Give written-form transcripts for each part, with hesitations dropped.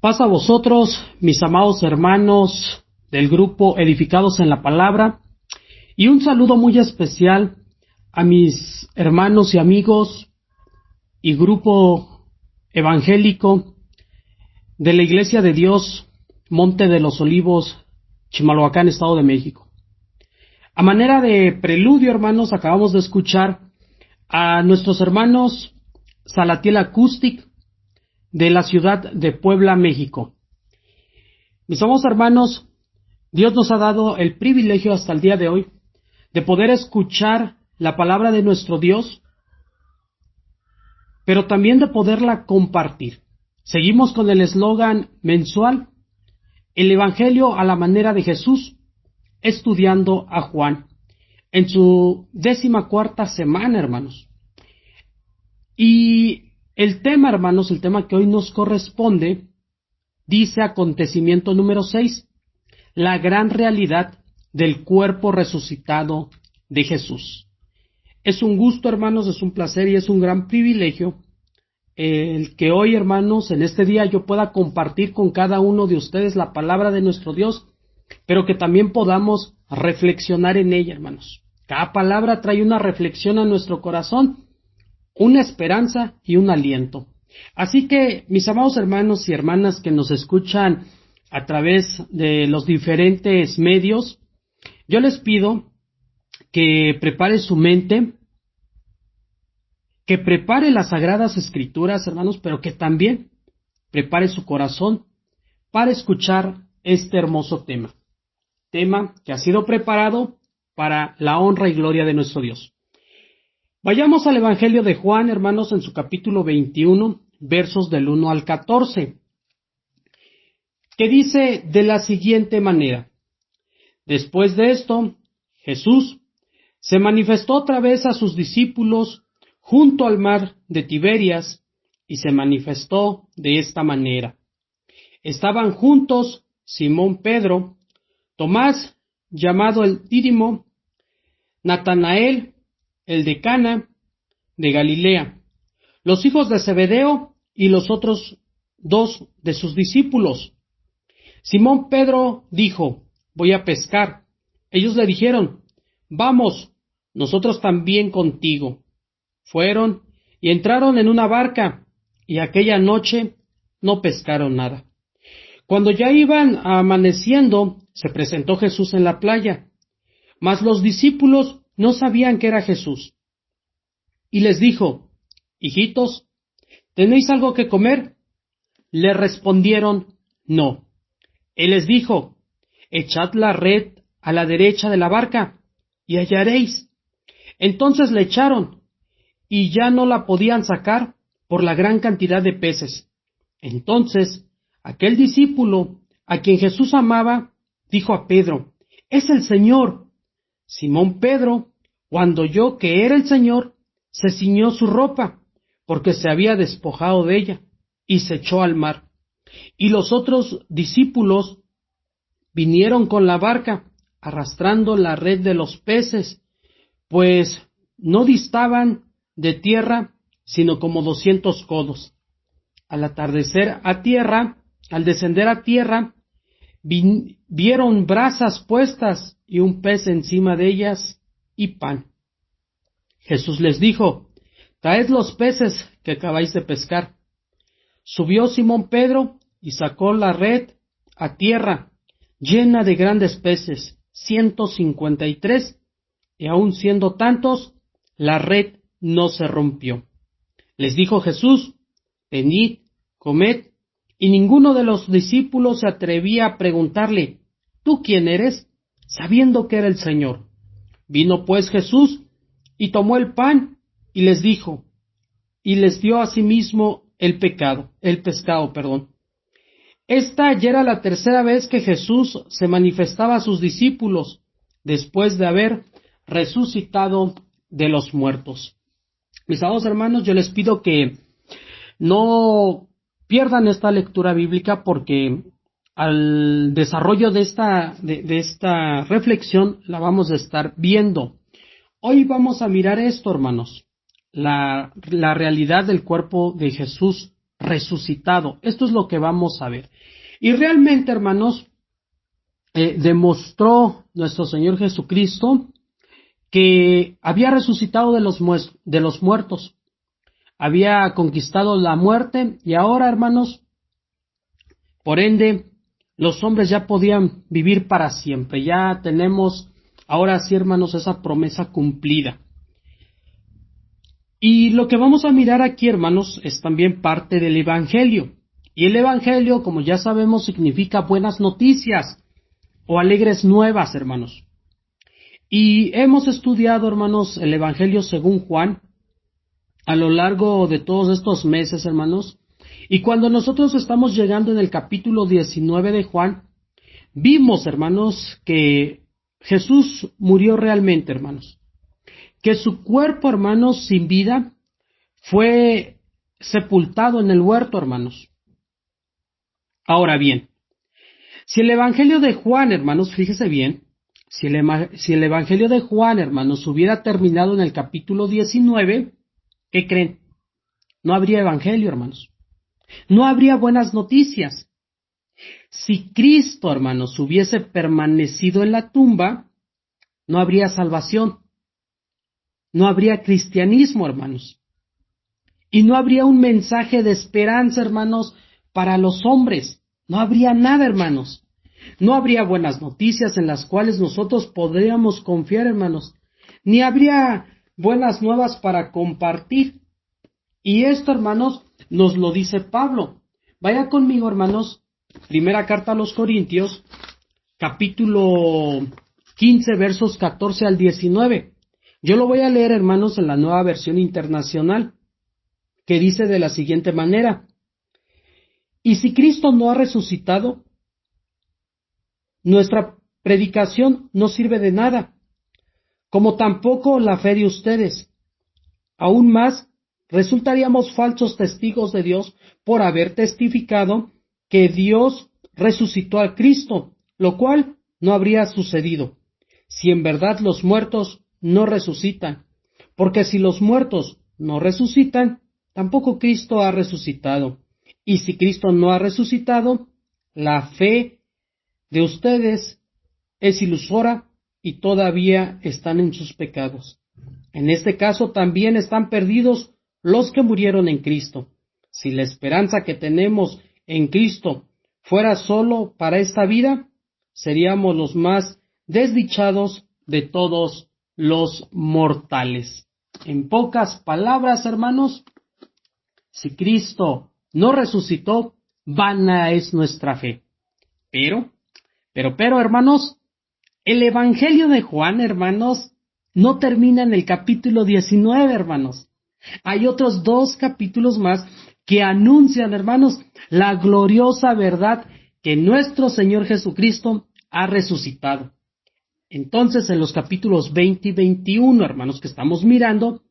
Paz a vosotros, mis amados hermanos del grupo Edificados en la Palabra, y un saludo muy especial a mis hermanos y amigos y grupo evangélico de la Iglesia de Dios, Monte de los Olivos, Chimalhuacán, Estado de México. A manera de preludio, hermanos, acabamos de escuchar a nuestros hermanos Salatiel Acoustic de la ciudad de Puebla, México. Mis amados hermanos, Dios nos ha dado el privilegio hasta el día de hoy de poder escuchar la palabra de nuestro Dios, pero también de poderla compartir. Seguimos con el eslogan mensual, el Evangelio a la manera de Jesús, estudiando a Juan, en su 14ª semana, hermanos. Y el tema, hermanos, el tema que hoy nos corresponde, dice acontecimiento número 6, la gran realidad del cuerpo resucitado de Jesús. Es un gusto, hermanos, es un placer y es un gran privilegio el que hoy, hermanos, en este día yo pueda compartir con cada uno de ustedes la palabra de nuestro Dios, pero que también podamos reflexionar en ella, hermanos. Cada palabra trae una reflexión a nuestro corazón, una esperanza y un aliento. Así que, mis amados hermanos y hermanas que nos escuchan a través de los diferentes medios, yo les pido que prepare su mente, que prepare las Sagradas Escrituras, hermanos, pero que también prepare su corazón para escuchar este hermoso tema que ha sido preparado para la honra y gloria de nuestro Dios. Vayamos al Evangelio de Juan, hermanos, en su capítulo 21, versos del 1 al 14, que dice de la siguiente manera: Después de esto, Jesús se manifestó otra vez a sus discípulos junto al mar de Tiberias, y se manifestó de esta manera. Estaban juntos Simón Pedro, Tomás, llamado el Dídimo, Natanael, el de Cana, de Galilea, los hijos de Zebedeo y los otros dos de sus discípulos. Simón Pedro dijo: voy a pescar. Ellos le dijeron: vamos, nosotros también contigo. Fueron y entraron en una barca, y aquella noche no pescaron nada. Cuando ya iban amaneciendo, se presentó Jesús en la playa, mas los discípulos no sabían que era Jesús. Y les dijo: hijitos, ¿tenéis algo que comer? Le respondieron: no. Él les dijo: echad la red a la derecha de la barca, y hallaréis. Entonces le echaron, y ya no la podían sacar por la gran cantidad de peces. Entonces aquel discípulo, a quien Jesús amaba, dijo a Pedro: es el Señor. Simón Pedro, cuando oyó que era el Señor, se ciñó su ropa, porque se había despojado de ella, y se echó al mar. Y los otros discípulos vinieron con la barca, arrastrando la red de los peces, pues no distaban de tierra, sino como 200 codos. Al descender a tierra, vieron brasas puestas y un pez encima de ellas y pan. Jesús les dijo: traed los peces que acabáis de pescar. Subió Simón Pedro y sacó la red a tierra, llena de grandes peces, 153, y aun siendo tantos, la red no se rompió. Les dijo Jesús: venid, comed. Y ninguno de los discípulos se atrevía a preguntarle: ¿tú quién eres?, sabiendo que era el Señor. Vino pues Jesús y tomó el pan y les dijo, y les dio asimismo el pescado. Esta ya era la tercera vez que Jesús se manifestaba a sus discípulos después de haber resucitado de los muertos. Mis amados hermanos, yo les pido que no pierdan esta lectura bíblica, porque al desarrollo de esta reflexión la vamos a estar viendo. Hoy vamos a mirar esto, hermanos, la realidad del cuerpo de Jesús resucitado. Esto es lo que vamos a ver. Y realmente, hermanos, demostró nuestro Señor Jesucristo que había resucitado de los muertos, había conquistado la muerte y ahora, hermanos, por ende, los hombres ya podían vivir para siempre. Ya tenemos, ahora sí, hermanos, esa promesa cumplida. Y lo que vamos a mirar aquí, hermanos, es también parte del Evangelio. Y el Evangelio, como ya sabemos, significa buenas noticias o alegres nuevas, hermanos. Y hemos estudiado, hermanos, el Evangelio según Juan a lo largo de todos estos meses, hermanos. Y cuando nosotros estamos llegando en el capítulo 19 de Juan, vimos, hermanos, que Jesús murió realmente, hermanos. Que su cuerpo, hermanos, sin vida, fue sepultado en el huerto, hermanos. Ahora bien, si el Evangelio de Juan, hermanos, fíjese bien, si el Evangelio de Juan, hermanos, hubiera terminado en el capítulo 19, ¿qué creen? No habría Evangelio, hermanos. No habría buenas noticias. Si Cristo, hermanos, hubiese permanecido en la tumba, no habría salvación. No habría cristianismo, hermanos. Y no habría un mensaje de esperanza, hermanos, para los hombres. No habría nada, hermanos. No habría buenas noticias en las cuales nosotros podríamos confiar, hermanos. Ni habría buenas nuevas para compartir. Y esto, hermanos, nos lo dice Pablo. Vaya conmigo, hermanos, primera carta a los Corintios, capítulo 15, versos 14 al 19. Yo lo voy a leer, hermanos, en la Nueva Versión Internacional, que dice de la siguiente manera: y si Cristo no ha resucitado, nuestra predicación no sirve de nada, como tampoco la fe de ustedes. Aún más, resultaríamos falsos testigos de Dios por haber testificado que Dios resucitó a Cristo, lo cual no habría sucedido si en verdad los muertos no resucitan, porque si los muertos no resucitan, tampoco Cristo ha resucitado. Y si Cristo no ha resucitado, la fe de ustedes es ilusora y todavía están en sus pecados. En este caso también están perdidos los que murieron en Cristo. Si la esperanza que tenemos en Cristo fuera solo para esta vida, seríamos los más desdichados de todos los mortales. En pocas palabras, hermanos, si Cristo no resucitó, vana es nuestra fe. Pero, hermanos, el Evangelio de Juan, hermanos, no termina en el capítulo 19, hermanos. Hay otros 2 capítulos más que anuncian, hermanos, la gloriosa verdad que nuestro Señor Jesucristo ha resucitado. Entonces, en los capítulos 20 y 21, hermanos, que estamos mirando,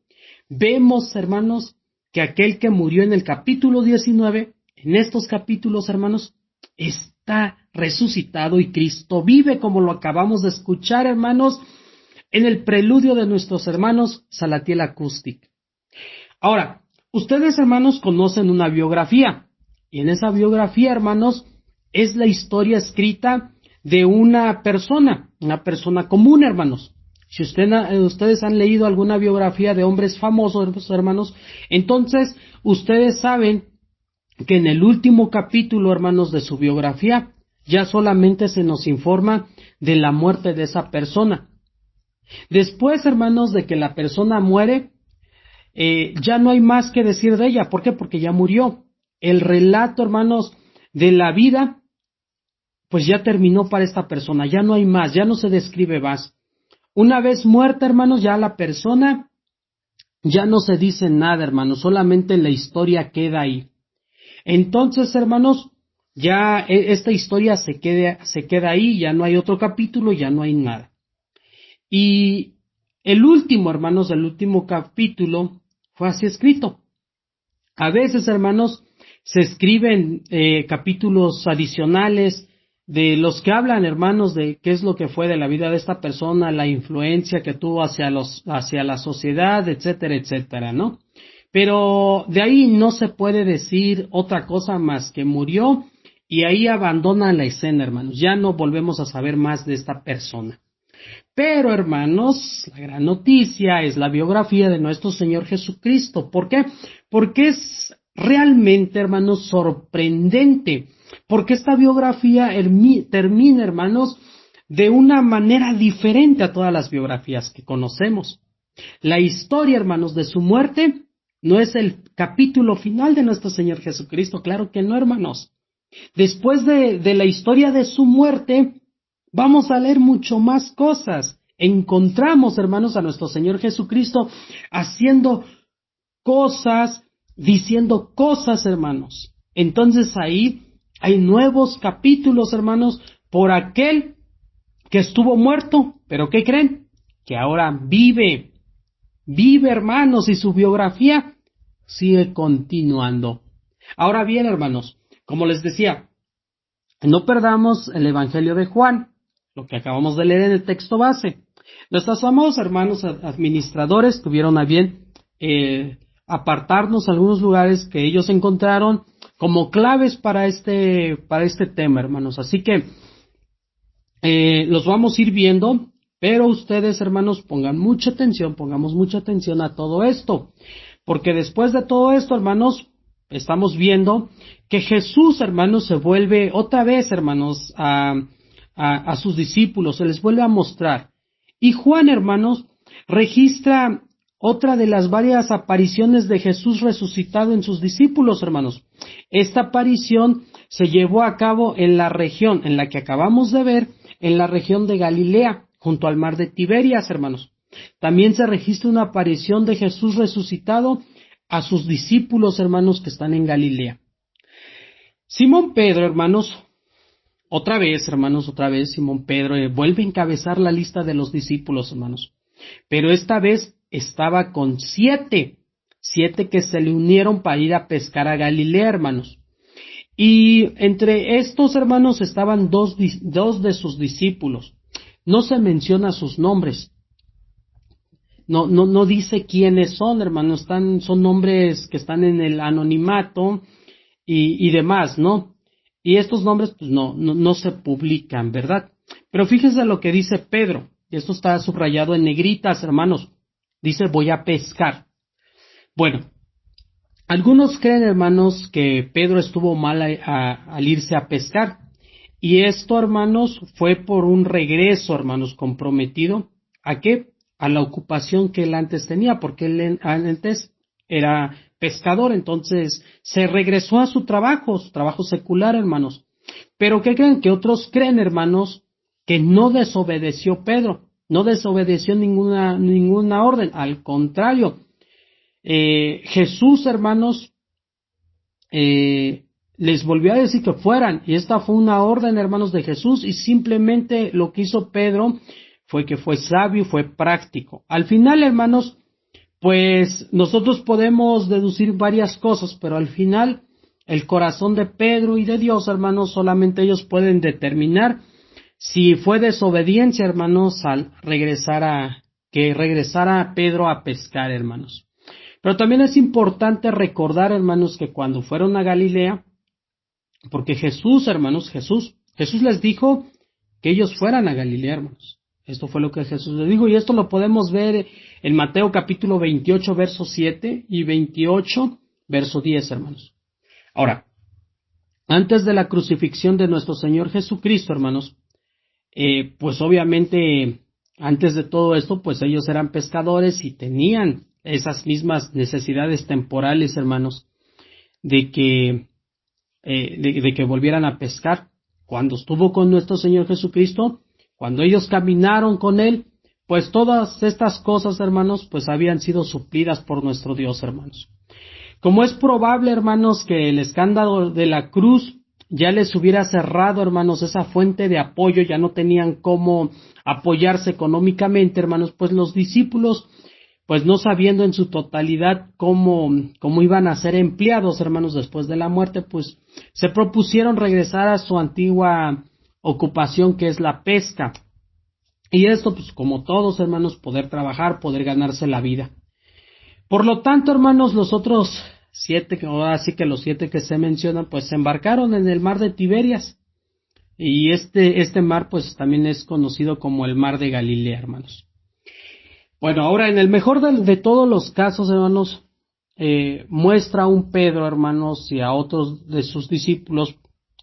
vemos, hermanos, que aquel que murió en el capítulo 19, en estos capítulos, hermanos, está resucitado y Cristo vive, como lo acabamos de escuchar, hermanos, en el preludio de nuestros hermanos Salatiel Acoustic. Ahora, ustedes, hermanos, conocen una biografía, y en esa biografía, hermanos, es la historia escrita de una persona común, hermanos. Si ustedes han leído alguna biografía de hombres famosos, hermanos, entonces ustedes saben que en el último capítulo, hermanos, de su biografía, ya solamente se nos informa de la muerte de esa persona. Después, hermanos, de que la persona muere, ya no hay más que decir de ella. ¿Por qué? Porque ya murió. El relato, hermanos, de la vida, pues ya terminó para esta persona. Ya no hay más, ya no se describe más. Una vez muerta, hermanos, ya la persona, ya no se dice nada, hermanos. Solamente la historia queda ahí. Entonces, hermanos, ya esta historia se queda ahí, ya no hay otro capítulo, ya no hay nada. Y el último, hermanos, el último capítulo fue así escrito. A veces, hermanos, se escriben capítulos adicionales de los que hablan, hermanos, de qué es lo que fue de la vida de esta persona, la influencia que tuvo hacia la sociedad, etcétera, etcétera, ¿no? Pero de ahí no se puede decir otra cosa más que murió y ahí abandonan la escena, hermanos. Ya no volvemos a saber más de esta persona. Pero, hermanos, la gran noticia es la biografía de nuestro Señor Jesucristo. ¿Por qué? Porque es realmente, hermanos, sorprendente. Porque esta biografía termina, hermanos, de una manera diferente a todas las biografías que conocemos. La historia, hermanos, de su muerte no es el capítulo final de nuestro Señor Jesucristo. Claro que no, hermanos. Después de la historia de su muerte, vamos a leer mucho más cosas. Encontramos, hermanos, a nuestro Señor Jesucristo haciendo cosas, diciendo cosas, hermanos. Entonces ahí hay nuevos capítulos, hermanos, por aquel que estuvo muerto, pero ¿qué creen? Que ahora vive, hermanos, y su biografía sigue continuando. Ahora bien, hermanos, como les decía, no perdamos el Evangelio de Juan, lo que acabamos de leer en el texto base. Nuestros amados hermanos administradores tuvieron a bien apartarnos algunos lugares que ellos encontraron como claves para este tema, hermanos. Así que los vamos a ir viendo, pero ustedes, hermanos, pongamos mucha atención a todo esto, porque después de todo esto, hermanos, estamos viendo que Jesús, hermanos, se vuelve otra vez, hermanos, a sus discípulos, se les vuelve a mostrar. Y Juan, hermanos, registra otra de las varias apariciones de Jesús resucitado en sus discípulos, hermanos. Esta aparición se llevó a cabo en la región en la que acabamos de ver, en la región de Galilea, junto al mar de Tiberias, hermanos. También se registra una aparición de Jesús resucitado a sus discípulos, hermanos, que están en Galilea. Simón Pedro, hermanos, otra vez, Simón Pedro vuelve a encabezar la lista de los discípulos, hermanos. Pero esta vez estaba con siete que se le unieron para ir a pescar a Galilea, hermanos. Y entre estos, hermanos, estaban dos de sus discípulos. No se menciona sus nombres. No dice quiénes son, hermanos. Son nombres que están en el anonimato y demás, ¿no? Y estos nombres, pues no se publican, ¿verdad? Pero fíjense lo que dice Pedro. Y esto está subrayado en negritas, hermanos. Dice, voy a pescar. Bueno, algunos creen, hermanos, que Pedro estuvo mal al irse a pescar. Y esto, hermanos, fue por un regreso, hermanos, comprometido. ¿A qué? A la ocupación que él antes tenía, porque él antes era pescador, entonces se regresó a su trabajo secular, hermanos. Pero ¿qué creen? Que otros creen, hermanos, que no desobedeció Pedro, no desobedeció ninguna orden, al contrario. Jesús, hermanos, les volvió a decir que fueran, y esta fue una orden, hermanos, de Jesús, y simplemente lo que hizo Pedro fue que fue sabio, fue práctico. Al final, hermanos, pues nosotros podemos deducir varias cosas, pero al final el corazón de Pedro y de Dios, hermanos, solamente ellos pueden determinar si fue desobediencia, hermanos, al regresara Pedro a pescar, hermanos. Pero también es importante recordar, hermanos, que cuando fueron a Galilea, porque Jesús, hermanos, Jesús les dijo que ellos fueran a Galilea, hermanos. Esto fue lo que Jesús les dijo, y esto lo podemos ver en Mateo capítulo 28, verso 7 y 28, verso 10, hermanos. Ahora, antes de la crucifixión de nuestro Señor Jesucristo, hermanos, pues obviamente, antes de todo esto, pues ellos eran pescadores y tenían esas mismas necesidades temporales, hermanos, de que volvieran a pescar. Cuando estuvo con nuestro Señor Jesucristo, cuando ellos caminaron con Él, pues todas estas cosas, hermanos, pues habían sido suplidas por nuestro Dios, hermanos. Como es probable, hermanos, que el escándalo de la cruz ya les hubiera cerrado, hermanos, esa fuente de apoyo, ya no tenían cómo apoyarse económicamente, hermanos, pues los discípulos, pues no sabiendo en su totalidad cómo iban a ser empleados, hermanos, después de la muerte, pues se propusieron regresar a su antigua ocupación, que es la pesca. Y esto, pues como todos, hermanos, poder trabajar, poder ganarse la vida. Por lo tanto, hermanos, nosotros 7, ahora sí que los 7 que se mencionan, pues se embarcaron en el mar de Tiberias. Y este mar, pues también es conocido como el mar de Galilea, hermanos. Bueno, ahora en el mejor de todos los casos, hermanos, muestra a un Pedro, hermanos, y a otros de sus discípulos,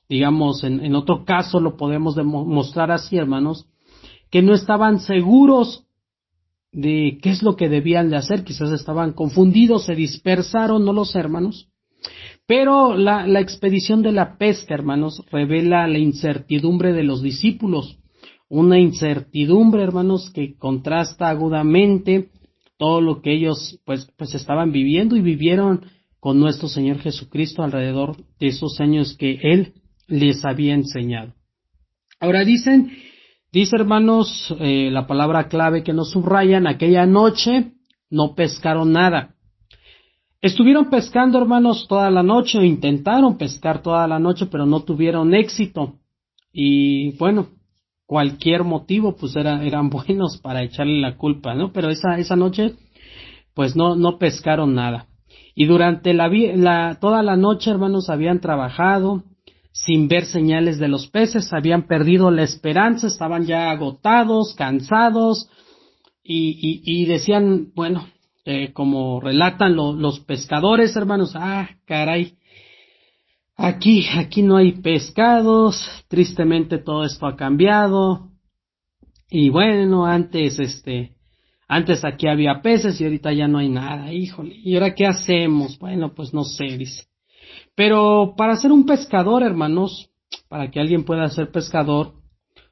digamos, en otro caso lo podemos demostrar así, hermanos, que no estaban seguros de qué es lo que debían de hacer, quizás estaban confundidos, se dispersaron, no lo sé, hermanos. Pero la expedición de la pesca, hermanos, revela la incertidumbre de los discípulos, una incertidumbre, hermanos, que contrasta agudamente todo lo que ellos pues estaban viviendo y vivieron con nuestro Señor Jesucristo alrededor de esos años que Él les había enseñado. Ahora dice hermanos, la palabra clave que nos subrayan, aquella noche no pescaron nada. Estuvieron pescando, hermanos, toda la noche, o intentaron pescar toda la noche, pero no tuvieron éxito. Y bueno, cualquier motivo, pues eran buenos para echarle la culpa, ¿no? Pero esa noche, pues no pescaron nada. Y durante toda la noche, hermanos, habían trabajado sin ver señales de los peces, habían perdido la esperanza, estaban ya agotados, cansados, y decían, bueno, como relatan los pescadores, hermanos, caray, aquí no hay pescados, tristemente todo esto ha cambiado, y bueno, antes aquí había peces y ahorita ya no hay nada, híjole, ¿y ahora qué hacemos? Bueno, pues no sé, dice. Pero para ser un pescador, hermanos, para que alguien pueda ser pescador,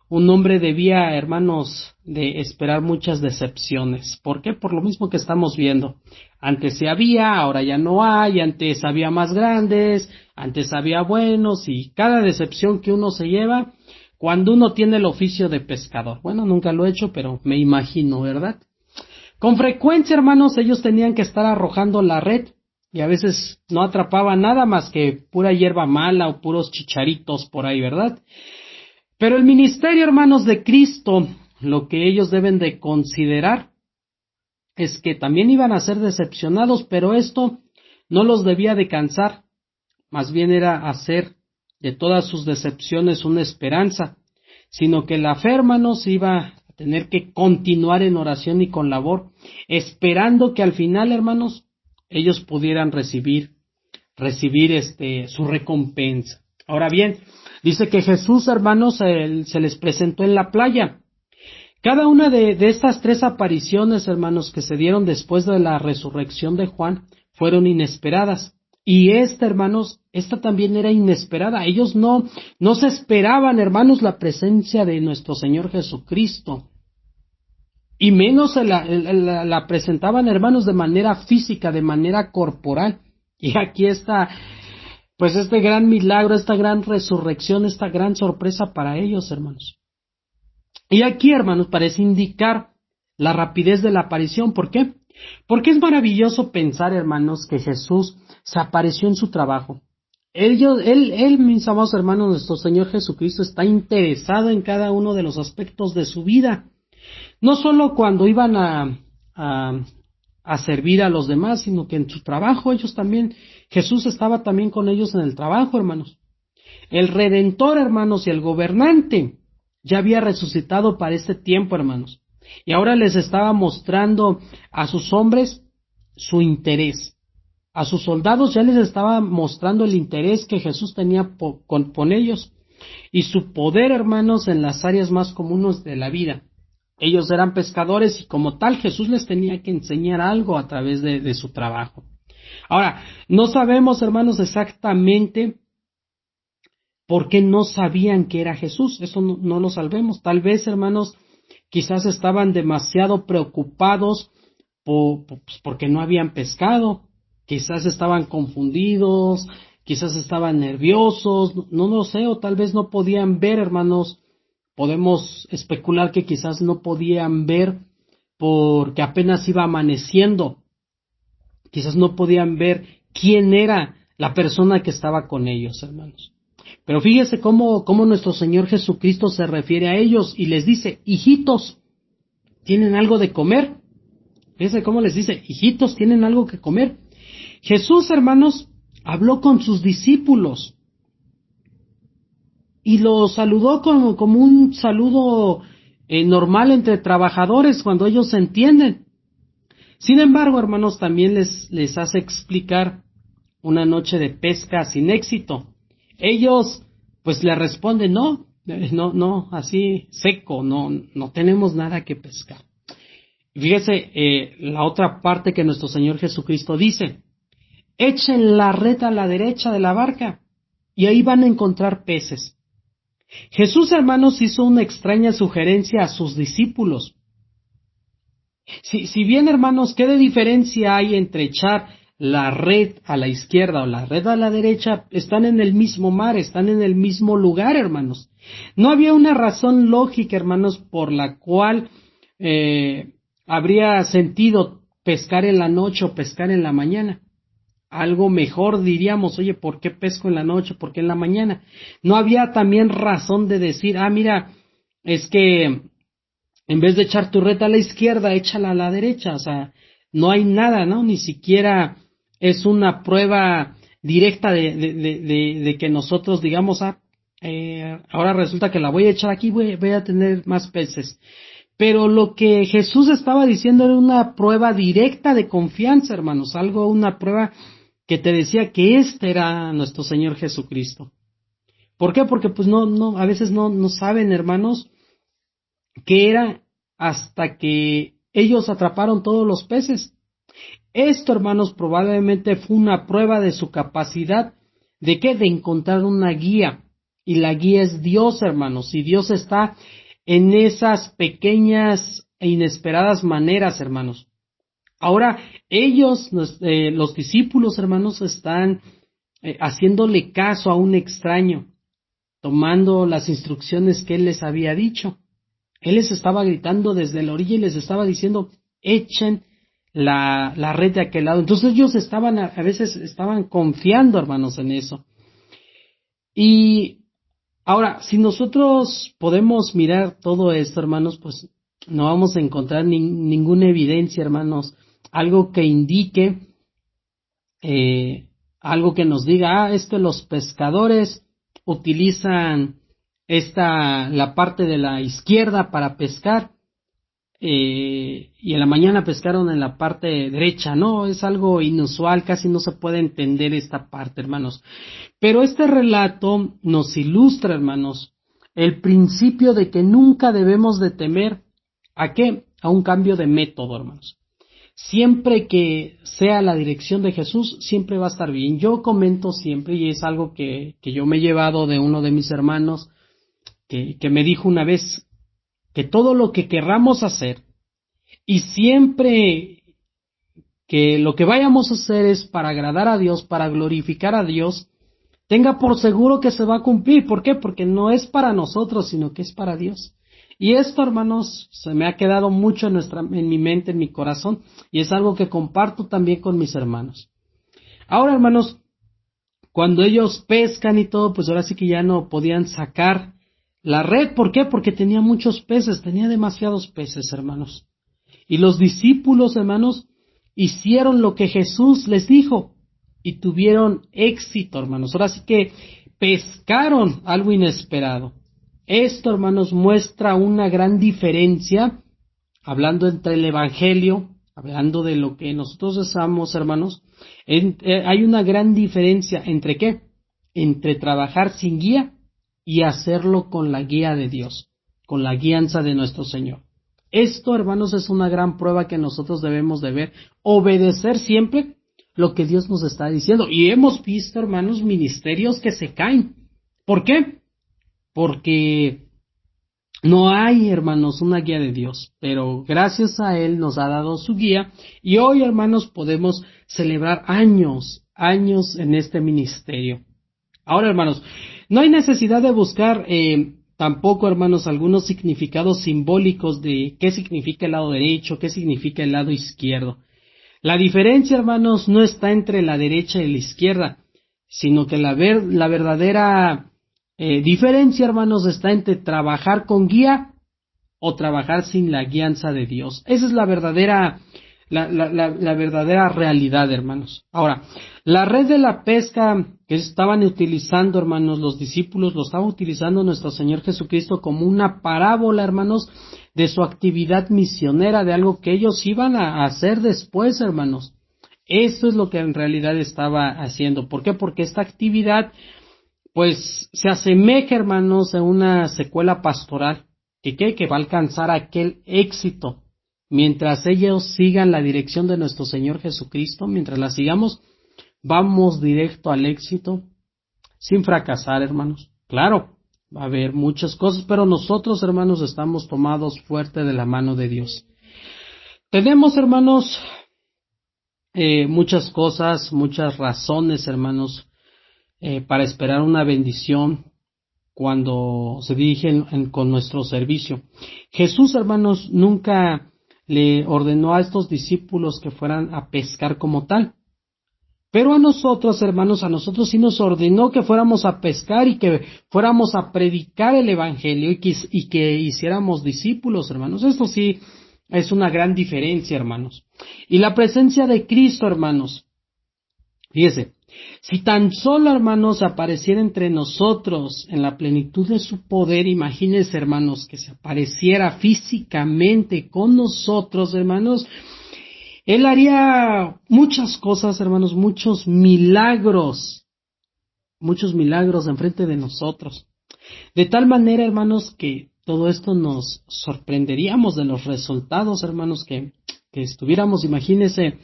un hombre debía, hermanos, de esperar muchas decepciones. ¿Por qué? Por lo mismo que estamos viendo. Antes sí había, ahora ya no hay, antes había más grandes, antes había buenos, y cada decepción que uno se lleva cuando uno tiene el oficio de pescador. Bueno, nunca lo he hecho, pero me imagino, ¿verdad? Con frecuencia, hermanos, ellos tenían que estar arrojando la red, y a veces no atrapaban nada más que pura hierba mala o puros chicharitos por ahí, ¿verdad? Pero el ministerio, hermanos, de Cristo, lo que ellos deben de considerar es que también iban a ser decepcionados, pero esto no los debía de cansar, más bien era hacer de todas sus decepciones una esperanza, sino que la fe, hermanos, iba a tener que continuar en oración y con labor, esperando que al final, hermanos, ellos pudieran recibir su recompensa. Ahora bien, dice que Jesús, hermanos, se les presentó en la playa. Cada una de estas 3 apariciones, hermanos, que se dieron después de la resurrección de Juan, fueron inesperadas. Y hermanos, esta también era inesperada. Ellos no se esperaban, hermanos, la presencia de nuestro Señor Jesucristo. Y menos la presentaban, hermanos, de manera física, de manera corporal. Y aquí está, pues este gran milagro, esta gran resurrección, esta gran sorpresa para ellos, hermanos. Y aquí, hermanos, parece indicar la rapidez de la aparición. ¿Por qué? Porque es maravilloso pensar, hermanos, que Jesús se apareció en su trabajo. Él, mis amados hermanos, nuestro Señor Jesucristo está interesado en cada uno de los aspectos de su vida. No solo cuando iban a servir a los demás, sino que en su trabajo ellos también, Jesús estaba también con ellos en el trabajo, hermanos. El Redentor, hermanos, y el gobernante ya había resucitado para este tiempo, hermanos. Y ahora les estaba mostrando a sus hombres su interés. A sus soldados ya les estaba mostrando el interés que Jesús tenía con ellos. Y su poder, hermanos, en las áreas más comunes de la vida. Ellos eran pescadores y como tal Jesús les tenía que enseñar algo a través de su trabajo. Ahora, no sabemos, hermanos, exactamente por qué no sabían que era Jesús. Eso no lo sabemos. Tal vez, hermanos, quizás estaban demasiado preocupados porque no habían pescado. Quizás estaban confundidos, quizás estaban nerviosos, no lo sé, o tal vez no podían ver, hermanos. Podemos especular que quizás no podían ver porque apenas iba amaneciendo. Quizás no podían ver quién era la persona que estaba con ellos, hermanos. Pero fíjese cómo nuestro Señor Jesucristo se refiere a ellos y les dice, hijitos, ¿tienen algo de comer? Fíjese cómo les dice, hijitos, ¿tienen algo que comer? Jesús, hermanos, habló con sus discípulos y los saludó como un saludo normal entre trabajadores cuando ellos se entienden. Sin embargo, hermanos, también les hace explicar una noche de pesca sin éxito. Ellos, pues, le responden, no, así seco, no tenemos nada que pescar. Fíjese, la otra parte que nuestro Señor Jesucristo dice, echen la red a la derecha de la barca y ahí van a encontrar peces. Jesús, hermanos, hizo una extraña sugerencia a sus discípulos. Si bien, hermanos, ¿qué de diferencia hay entre echar la red a la izquierda o la red a la derecha? Están en el mismo mar, están en el mismo lugar, hermanos. No había una razón lógica, hermanos, por la cual habría sentido pescar en la noche o pescar en la mañana. Algo mejor diríamos, oye, ¿por qué pesco en la noche? ¿Por qué en la mañana? No había también razón de decir, mira, es que en vez de echar tu red a la izquierda, échala a la derecha. O sea, no hay nada, ¿no? Ni siquiera es una prueba directa de que nosotros digamos, ahora resulta que la voy a echar aquí, voy a tener más peces. Pero lo que Jesús estaba diciendo era una prueba directa de confianza, hermanos, una prueba que te decía que este era nuestro Señor Jesucristo. ¿Por qué? Porque pues a veces no saben, hermanos, qué era hasta que ellos atraparon todos los peces. Esto, hermanos, probablemente fue una prueba de su capacidad de encontrar una guía. Y la guía es Dios, hermanos, y Dios está en esas pequeñas e inesperadas maneras, hermanos. Ahora, ellos, los discípulos, hermanos, están haciéndole caso a un extraño, tomando las instrucciones que él les había dicho. Él les estaba gritando desde la orilla y les estaba diciendo, echen la red de aquel lado. Entonces ellos a veces estaban confiando, hermanos, en eso. Y ahora, si nosotros podemos mirar todo esto, hermanos, pues no vamos a encontrar ninguna evidencia, hermanos, algo que indique, algo que nos diga, los pescadores utilizan la parte de la izquierda para pescar, y en la mañana pescaron en la parte derecha. No, es algo inusual, casi no se puede entender esta parte, hermanos. Pero este relato nos ilustra, hermanos, el principio de que nunca debemos de temer ¿a qué? A un cambio de método, hermanos. Siempre que sea la dirección de Jesús, siempre va a estar bien. Yo comento siempre, y es algo que yo me he llevado de uno de mis hermanos, que me dijo una vez, que todo lo que querramos hacer, y siempre que lo que vayamos a hacer es para agradar a Dios, para glorificar a Dios, tenga por seguro que se va a cumplir. ¿Por qué? Porque no es para nosotros, sino que es para Dios. Y esto, hermanos, se me ha quedado mucho en mi mente, en mi corazón, y es algo que comparto también con mis hermanos. Ahora, hermanos, cuando ellos pescan y todo, pues ahora sí que ya no podían sacar la red. ¿Por qué? Porque tenía muchos peces, tenía demasiados peces, hermanos. Y los discípulos, hermanos, hicieron lo que Jesús les dijo y tuvieron éxito, hermanos. Ahora sí que pescaron algo inesperado. Esto, hermanos, muestra una gran diferencia, hablando entre el Evangelio, hablando de lo que nosotros usamos, hermanos. Hay una gran diferencia entre ¿qué? Entre trabajar sin guía y hacerlo con la guía de Dios, con la guianza de nuestro Señor. Esto, hermanos, es una gran prueba que nosotros debemos de ver, obedecer siempre lo que Dios nos está diciendo. Y hemos visto, hermanos, ministerios que se caen. ¿Por qué? Porque no hay, hermanos, una guía de Dios, pero gracias a Él nos ha dado su guía, y hoy, hermanos, podemos celebrar años en este ministerio. Ahora, hermanos, no hay necesidad de buscar tampoco, hermanos, algunos significados simbólicos de qué significa el lado derecho, qué significa el lado izquierdo. La diferencia, hermanos, no está entre la derecha y la izquierda, sino que la verdadera diferencia, hermanos, está entre trabajar con guía o trabajar sin la guianza de Dios. Esa es la verdadera la verdadera realidad, hermanos. Ahora, la red de la pesca que estaban utilizando, hermanos, los discípulos, lo estaba utilizando nuestro Señor Jesucristo como una parábola, hermanos, de su actividad misionera, de algo que ellos iban a hacer después, hermanos. Eso es lo que en realidad estaba haciendo. ¿Por qué? Porque esta actividad, pues, se asemeja, hermanos, a una secuela pastoral que va a alcanzar aquel éxito. Mientras ellos sigan la dirección de nuestro Señor Jesucristo, mientras la sigamos, vamos directo al éxito, sin fracasar, hermanos. Claro, va a haber muchas cosas, pero nosotros, hermanos, estamos tomados fuerte de la mano de Dios. Tenemos, hermanos, muchas cosas, muchas razones, hermanos, para esperar una bendición cuando se dirigen con nuestro servicio. Jesús, hermanos, nunca le ordenó a estos discípulos que fueran a pescar como tal. Pero a nosotros, hermanos, a nosotros sí nos ordenó que fuéramos a pescar y que fuéramos a predicar el Evangelio y que hiciéramos discípulos, hermanos. Esto sí es una gran diferencia, hermanos. Y la presencia de Cristo, hermanos. Fíjese, si tan solo, hermanos, apareciera entre nosotros en la plenitud de su poder, imagínense, hermanos, que se apareciera físicamente con nosotros, hermanos, Él haría muchas cosas, hermanos, muchos milagros enfrente de nosotros. De tal manera, hermanos, que todo esto nos sorprenderíamos de los resultados, hermanos, que estuviéramos, imagínense,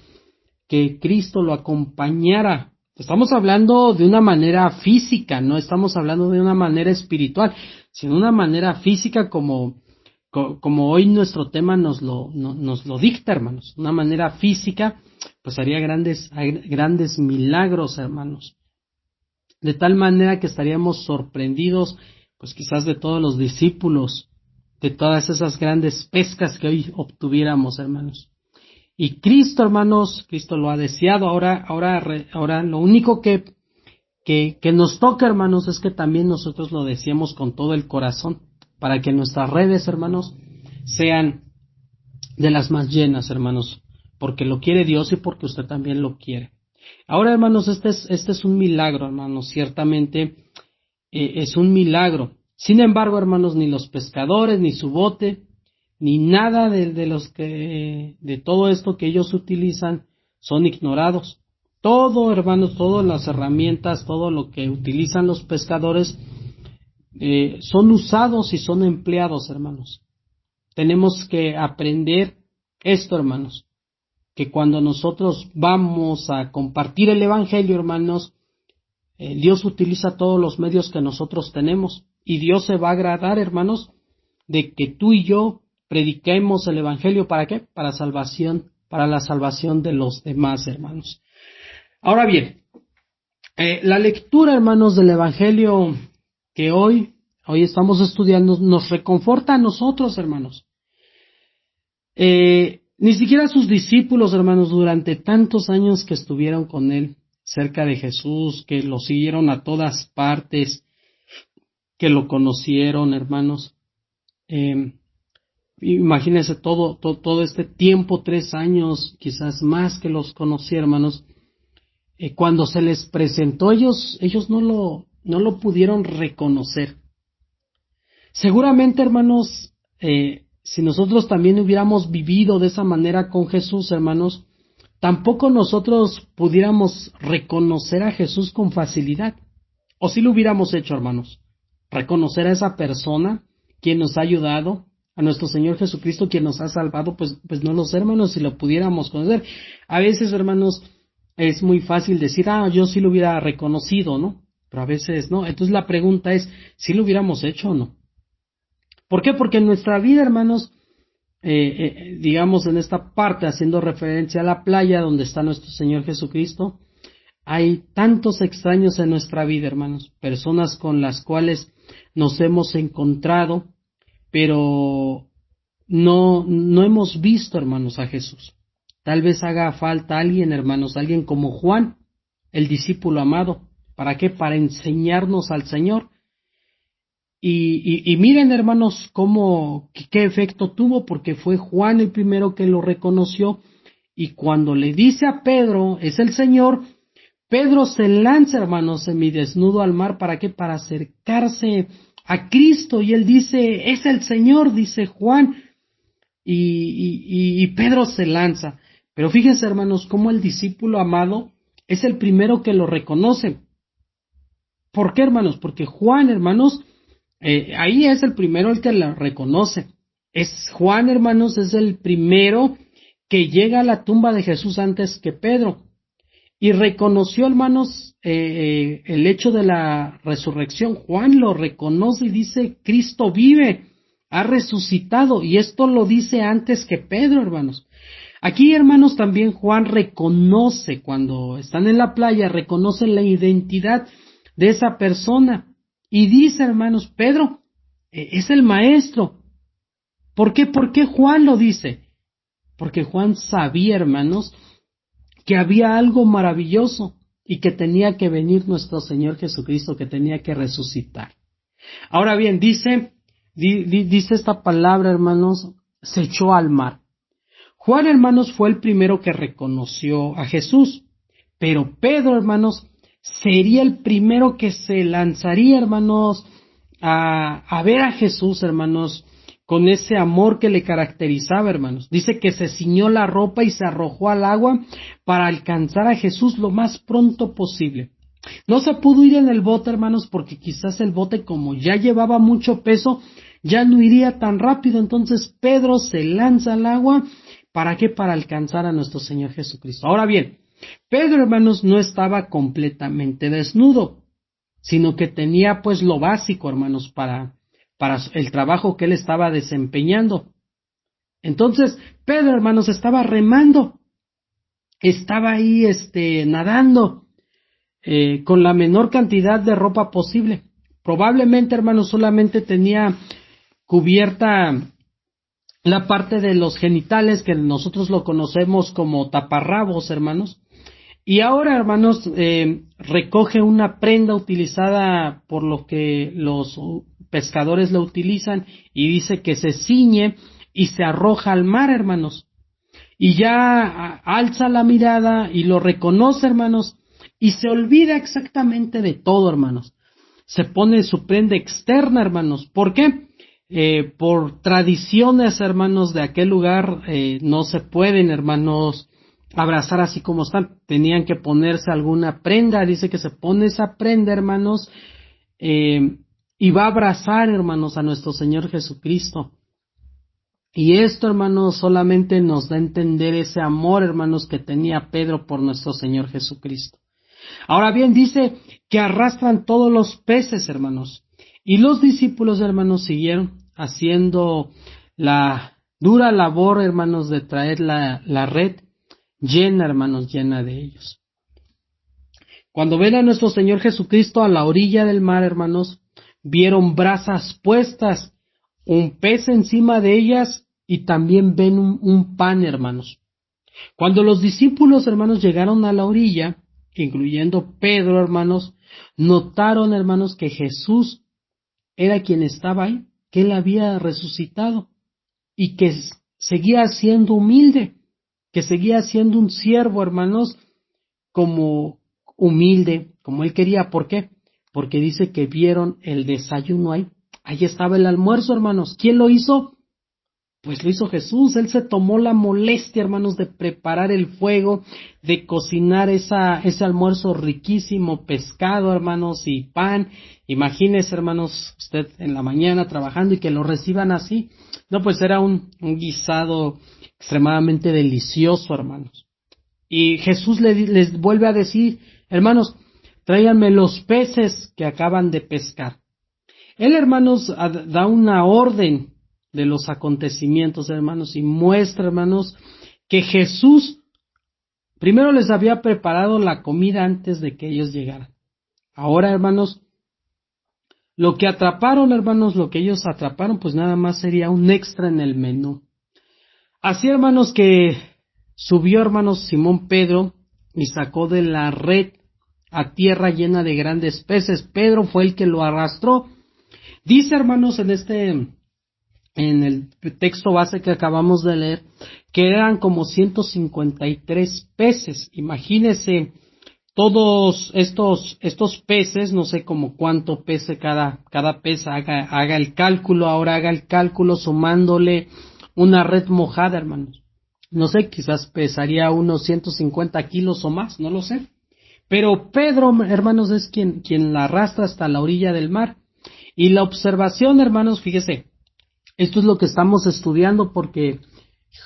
que Cristo lo acompañara. Estamos hablando de una manera física, no estamos hablando de una manera espiritual, sino de una manera física como hoy nuestro tema nos lo dicta, hermanos. Una manera física, pues haría grandes milagros, hermanos. De tal manera que estaríamos sorprendidos, pues quizás de todos los discípulos, de todas esas grandes pescas que hoy obtuviéramos, hermanos. Y Cristo, hermanos, Cristo lo ha deseado. Ahora lo único que nos toca, hermanos, es que también nosotros lo deseemos con todo el corazón, para que nuestras redes, hermanos, sean de las más llenas, hermanos, porque lo quiere Dios y porque usted también lo quiere. Ahora, hermanos, este es un milagro, hermanos, ciertamente es un milagro. Sin embargo, hermanos, ni los pescadores, ni su bote, ni nada de todo esto que ellos utilizan son ignorados. Todo, hermanos, todas las herramientas, todo lo que utilizan los pescadores son usados y son empleados, hermanos. Tenemos que aprender esto, hermanos, que cuando nosotros vamos a compartir el Evangelio, hermanos, Dios utiliza todos los medios que nosotros tenemos y Dios se va a agradar, hermanos, de que tú y yo prediquemos el Evangelio. ¿Para qué? Para la salvación de los demás, hermanos. Ahora bien, la lectura, hermanos, del Evangelio que hoy estamos estudiando nos reconforta a nosotros, hermanos. Ni siquiera sus discípulos, hermanos, durante tantos años que estuvieron con él, cerca de Jesús, que lo siguieron a todas partes, que lo conocieron, hermanos. Imagínense todo este tiempo, 3 años, quizás más que los conocí, hermanos. Cuando se les presentó, ellos no lo pudieron reconocer. Seguramente, hermanos, si nosotros también hubiéramos vivido de esa manera con Jesús, hermanos, tampoco nosotros pudiéramos reconocer a Jesús con facilidad. O si lo hubiéramos hecho, hermanos, reconocer a esa persona quien nos ha ayudado, a nuestro Señor Jesucristo quien nos ha salvado, pues no lo sé, hermanos, si lo pudiéramos conocer. A veces, hermanos, es muy fácil decir, yo sí lo hubiera reconocido, ¿no? Pero a veces no. Entonces la pregunta es, ¿sí lo hubiéramos hecho o no? ¿Por qué? Porque en nuestra vida, hermanos, digamos en esta parte, haciendo referencia a la playa donde está nuestro Señor Jesucristo, hay tantos extraños en nuestra vida, hermanos, personas con las cuales nos hemos encontrado, pero no hemos visto, hermanos, a Jesús. Tal vez haga falta alguien, hermanos, alguien como Juan, el discípulo amado. ¿Para qué? Para enseñarnos al Señor. Y miren, hermanos, qué efecto tuvo, porque fue Juan el primero que lo reconoció y cuando le dice a Pedro, es el Señor, Pedro se lanza, hermanos, semidesnudo al mar. ¿Para qué? Para acercarse a Cristo. Y él dice, es el Señor, dice Juan. Y Pedro se lanza. Pero fíjense, hermanos, cómo el discípulo amado es el primero que lo reconoce. ¿Por qué, hermanos? Porque Juan, hermanos, ahí es el primero el que lo reconoce. Juan, hermanos, es el primero que llega a la tumba de Jesús antes que Pedro. Y reconoció, hermanos, el hecho de la resurrección. Juan lo reconoce y dice, Cristo vive, ha resucitado. Y esto lo dice antes que Pedro, hermanos. Aquí, hermanos, también Juan reconoce, cuando están en la playa, reconoce la identidad de esa persona. Y dice, hermanos, Pedro es el maestro. ¿Por qué? ¿Por qué Juan lo dice? Porque Juan sabía, hermanos, que había algo maravilloso y que tenía que venir nuestro Señor Jesucristo, que tenía que resucitar. Ahora bien, dice esta palabra, hermanos, se echó al mar. Juan, hermanos, fue el primero que reconoció a Jesús, pero Pedro, hermanos, sería el primero que se lanzaría, hermanos, a ver a Jesús, hermanos, con ese amor que le caracterizaba, hermanos. Dice que se ciñó la ropa y se arrojó al agua para alcanzar a Jesús lo más pronto posible. No se pudo ir en el bote, hermanos, porque quizás el bote, como ya llevaba mucho peso, ya no iría tan rápido. Entonces Pedro se lanza al agua. ¿Para qué? Para alcanzar a nuestro Señor Jesucristo. Ahora bien, Pedro, hermanos, no estaba completamente desnudo, sino que tenía pues lo básico, hermanos, para el trabajo que él estaba desempeñando. Entonces, Pedro, hermanos, estaba remando, estaba ahí nadando, con la menor cantidad de ropa posible. Probablemente, hermanos, solamente tenía cubierta la parte de los genitales, que nosotros lo conocemos como taparrabos, hermanos. Y ahora, hermanos, recoge una prenda utilizada por lo que los pescadores la utilizan, y dice que se ciñe y se arroja al mar, hermanos. Y ya alza la mirada y lo reconoce, hermanos, y se olvida exactamente de todo, hermanos. Se pone su prenda externa, hermanos. ¿Por qué? Por tradiciones, hermanos, de aquel lugar, no se pueden, hermanos, abrazar así como están. Tenían que ponerse alguna prenda. Dice que se pone esa prenda, hermanos, y va a abrazar, hermanos, a nuestro Señor Jesucristo. Y esto, hermanos, solamente nos da a entender ese amor, hermanos, que tenía Pedro por nuestro Señor Jesucristo. Ahora bien, dice que arrastran todos los peces, hermanos. Y los discípulos, hermanos, siguieron haciendo la dura labor, hermanos, de traer la red llena, hermanos, llena de ellos. Cuando ven a nuestro Señor Jesucristo a la orilla del mar, hermanos, vieron brasas puestas, un pez encima de ellas, y también ven un pan, hermanos. Cuando los discípulos, hermanos, llegaron a la orilla, incluyendo Pedro, hermanos, notaron, hermanos, que Jesús era quien estaba ahí, que él había resucitado y que seguía siendo humilde, que seguía siendo un siervo, hermanos, como humilde, como él quería. ¿Por qué? Porque dice que vieron el desayuno ahí. Ahí estaba el almuerzo, hermanos. ¿Quién lo hizo? Pues lo hizo Jesús. Él se tomó la molestia, hermanos, de preparar el fuego, de cocinar ese almuerzo riquísimo, pescado, hermanos, y pan. Imagínese, hermanos, usted en la mañana trabajando y que lo reciban así. No, pues era un guisado extremadamente delicioso, hermanos. Y Jesús les vuelve a decir, hermanos, tráiganme los peces que acaban de pescar. Él, hermanos, da una orden de los acontecimientos, hermanos, y muestra, hermanos, que Jesús primero les había preparado la comida antes de que ellos llegaran. Ahora, hermanos, lo que atraparon, hermanos, lo que ellos atraparon, pues nada más sería un extra en el menú. Así, hermanos, que subió, hermanos, Simón Pedro y sacó de la red a tierra llena de grandes peces. Pedro fue el que lo arrastró. Dice, hermanos, en en el texto base que acabamos de leer, que eran como 153 peces. Imagínese todos estos peces, no sé como cuánto pese cada pez, haga el cálculo, ahora haga el cálculo sumándole una red mojada, hermanos. No sé, quizás pesaría unos 150 kilos o más, no lo sé. Pero Pedro, hermanos, es quien la arrastra hasta la orilla del mar. Y la observación, hermanos, fíjese, esto es lo que estamos estudiando porque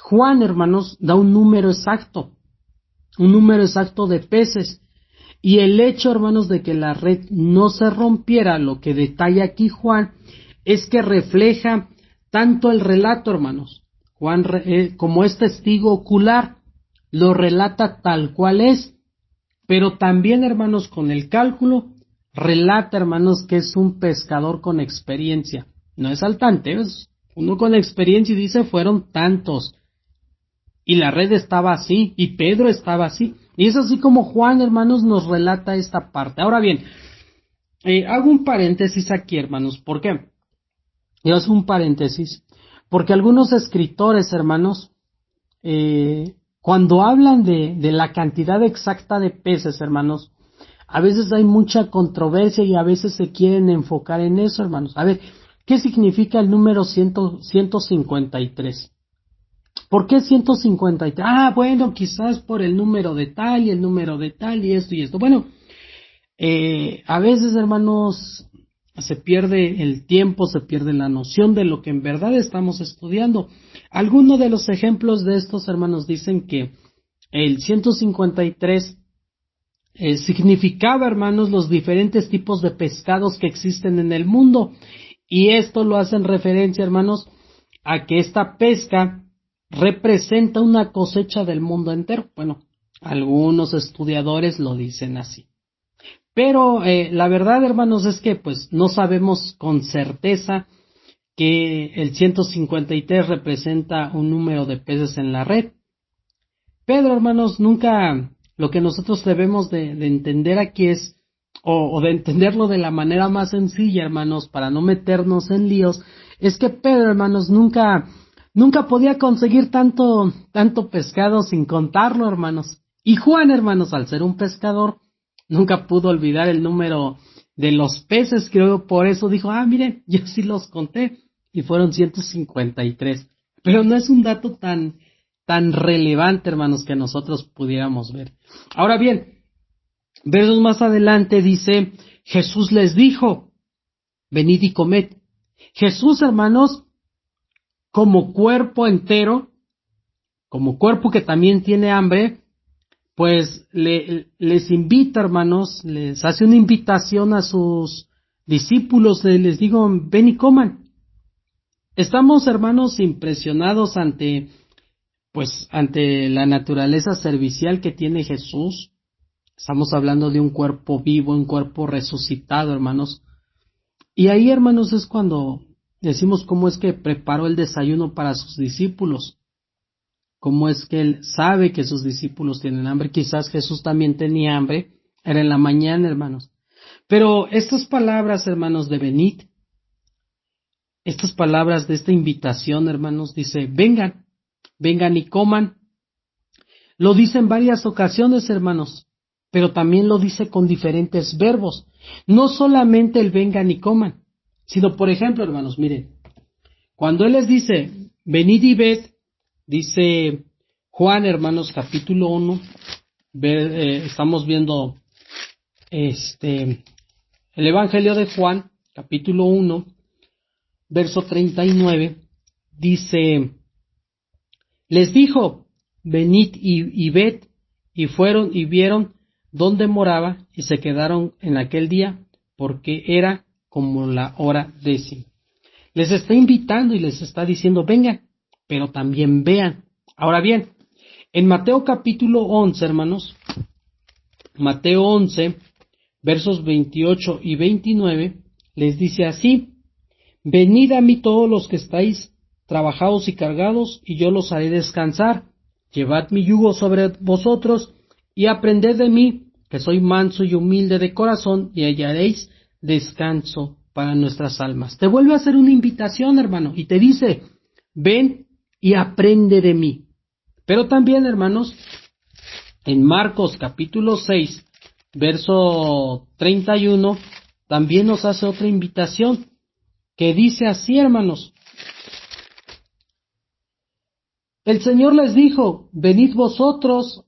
Juan, hermanos, da un número exacto de peces. Y el hecho, hermanos, de que la red no se rompiera, lo que detalla aquí Juan, es que refleja tanto el relato, hermanos. Juan, como es testigo ocular, lo relata tal cual es, pero también, hermanos, con el cálculo, relata, hermanos, que es un pescador con experiencia. No es saltante, es uno con experiencia y dice fueron tantos. Y la red estaba así, y Pedro estaba así. Y es así como Juan, hermanos, nos relata esta parte. Ahora bien, hago un paréntesis aquí, hermanos. ¿Por qué? Yo hago un paréntesis porque algunos escritores, hermanos, cuando hablan de la cantidad exacta de peces, hermanos, a veces hay mucha controversia y a veces se quieren enfocar en eso, hermanos. A ver, ¿qué significa el número 153? ¿Por qué 153? Ah, bueno, quizás por el número de tal y el número de tal y esto y esto. Bueno, a veces, hermanos, se pierde el tiempo, se pierde la noción de lo que en verdad estamos estudiando. Algunos de los ejemplos de estos, hermanos, dicen que el 153 significaba, hermanos, los diferentes tipos de pescados que existen en el mundo. Y esto lo hacen referencia, hermanos, a que esta pesca representa una cosecha del mundo entero. Bueno, algunos estudiadores lo dicen así. Pero la verdad, hermanos, es que pues no sabemos con certeza que el 153 representa un número de peces en la red. Pedro, hermanos, nunca, lo que nosotros debemos de entender aquí es, o de entenderlo de la manera más sencilla, hermanos, para no meternos en líos, es que Pedro, hermanos, nunca podía conseguir tanto pescado sin contarlo, hermanos. Y Juan, hermanos, al ser un pescador, nunca pudo olvidar el número de los peces, creo, por eso dijo, miren, yo sí los conté, y fueron 153. Pero no es un dato tan relevante, hermanos, que nosotros pudiéramos ver. Ahora bien, versos más adelante dice, Jesús les dijo, venid y comed. Jesús, hermanos, como cuerpo entero, como cuerpo que también tiene hambre, pues les invita, hermanos, les hace una invitación a sus discípulos, les digo, ven y coman. Estamos, hermanos, impresionados ante la naturaleza servicial que tiene Jesús. Estamos hablando de un cuerpo vivo, un cuerpo resucitado, hermanos. Y ahí, hermanos, es cuando decimos cómo es que preparó el desayuno para sus discípulos. Cómo es que él sabe que sus discípulos tienen hambre. Quizás Jesús también tenía hambre. Era en la mañana, hermanos. Pero estas palabras, hermanos, de venid, estas palabras de esta invitación, hermanos, dice, vengan y coman. Lo dice en varias ocasiones, hermanos, pero también lo dice con diferentes verbos. No solamente el vengan y coman, sino, por ejemplo, hermanos, miren, cuando él les dice, venid y ved, dice Juan, hermanos, capítulo 1, estamos viendo el Evangelio de Juan, capítulo 1, verso 39, dice, les dijo, venid y ved, y fueron y vieron dónde moraba, y se quedaron en aquel día, porque era como la hora 10. Les está invitando y les está diciendo, vengan, pero también vean. Ahora bien, en Mateo capítulo 11, hermanos, Mateo 11, versos 28 y 29, les dice así, venid a mí todos los que estáis trabajados y cargados, y yo los haré descansar. Llevad mi yugo sobre vosotros, y aprended de mí, que soy manso y humilde de corazón, y hallaréis descanso para nuestras almas. Te vuelve a hacer una invitación, hermano, y te dice, ven y aprende de mí. Pero también, hermanos, en Marcos capítulo 6, verso 31, también nos hace otra invitación, que dice así, hermanos. El Señor les dijo, venid vosotros,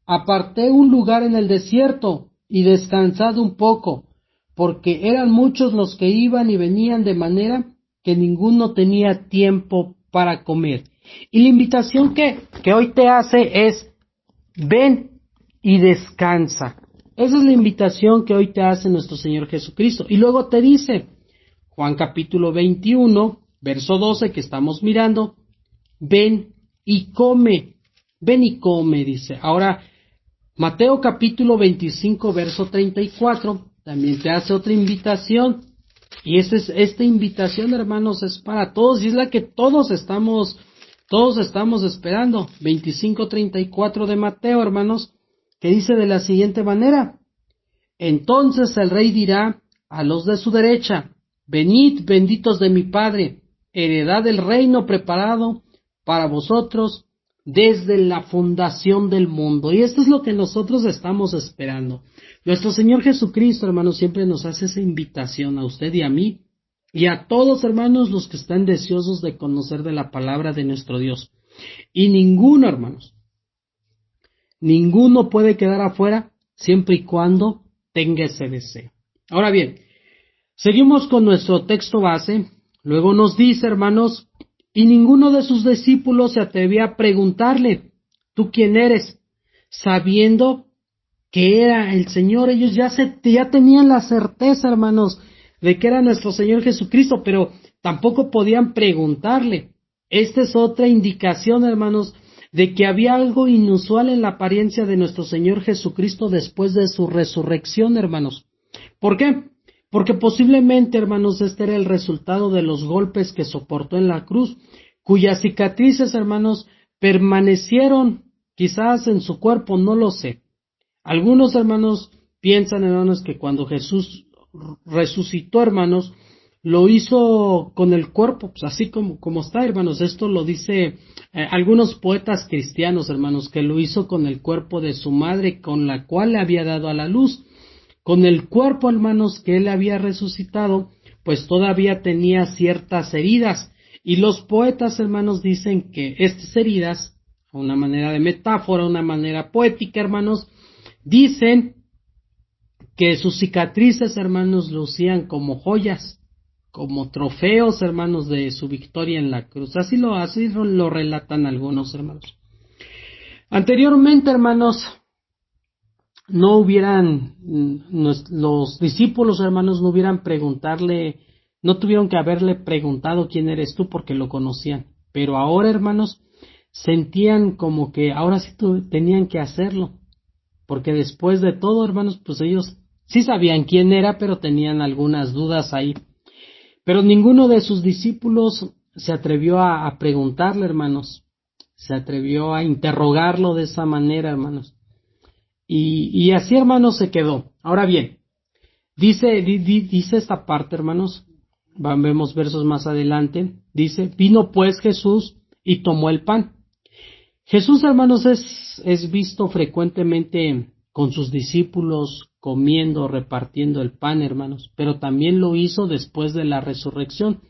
aparté un lugar en el desierto y descansad un poco, porque eran muchos los que iban y venían de manera que ninguno tenía tiempo para comer. Y la invitación que hoy te hace es, ven y descansa. Esa es la invitación que hoy te hace nuestro Señor Jesucristo. Y luego te dice, Juan capítulo 21, verso 12, que estamos mirando, ven y come, dice. Ahora, Mateo capítulo 25, verso 34, también te hace otra invitación. Y esta invitación, hermanos, es para todos y es la que todos estamos esperando. 25:34 de Mateo, hermanos, que dice de la siguiente manera: entonces el rey dirá a los de su derecha, venid, benditos de mi Padre, heredad del reino preparado para vosotros desde la fundación del mundo. Y esto es lo que nosotros estamos esperando. Nuestro Señor Jesucristo, hermanos, siempre nos hace esa invitación a usted y a mí, y a todos, hermanos, los que están deseosos de conocer de la palabra de nuestro Dios. Y ninguno, hermanos, ninguno puede quedar afuera siempre y cuando tenga ese deseo. Ahora bien, seguimos con nuestro texto base. Luego nos dice, hermanos, y ninguno de sus discípulos se atrevía a preguntarle, ¿tú quién eres? Sabiendo que era el Señor. Ellos ya tenían la certeza, hermanos, de que era nuestro Señor Jesucristo, pero tampoco podían preguntarle. Esta es otra indicación, hermanos, de que había algo inusual en la apariencia de nuestro Señor Jesucristo después de su resurrección, hermanos. ¿Por qué? Porque posiblemente, hermanos, este era el resultado de los golpes que soportó en la cruz, cuyas cicatrices, hermanos, permanecieron quizás en su cuerpo, no lo sé. Algunos, hermanos, piensan, hermanos, que cuando Jesús resucitó, hermanos, lo hizo con el cuerpo, pues así como está, hermanos. Esto lo dice algunos poetas cristianos, hermanos, que lo hizo con el cuerpo de su madre, con la cual le había dado a la luz. Con el cuerpo, hermanos, que él había resucitado, pues todavía tenía ciertas heridas. Y los poetas, hermanos, dicen que estas heridas, una manera de metáfora, una manera poética, hermanos, dicen que sus cicatrices, hermanos, lucían como joyas, como trofeos, hermanos, de su victoria en la cruz. Así lo relatan algunos, hermanos. Anteriormente, hermanos, los discípulos, hermanos, no tuvieron que haberle preguntado quién eres tú porque lo conocían. Pero ahora, hermanos, sentían como que ahora sí tenían que hacerlo. Porque después de todo, hermanos, pues ellos sí sabían quién era, pero tenían algunas dudas ahí. Pero ninguno de sus discípulos se atrevió a preguntarle, hermanos. Se atrevió a interrogarlo de esa manera, hermanos. Y así, hermanos, se quedó. Ahora bien, dice esta parte, hermanos, vemos versos más adelante, dice, vino pues Jesús y tomó el pan. Jesús, hermanos, es visto frecuentemente con sus discípulos comiendo, repartiendo el pan, hermanos, pero también lo hizo después de la resurrección.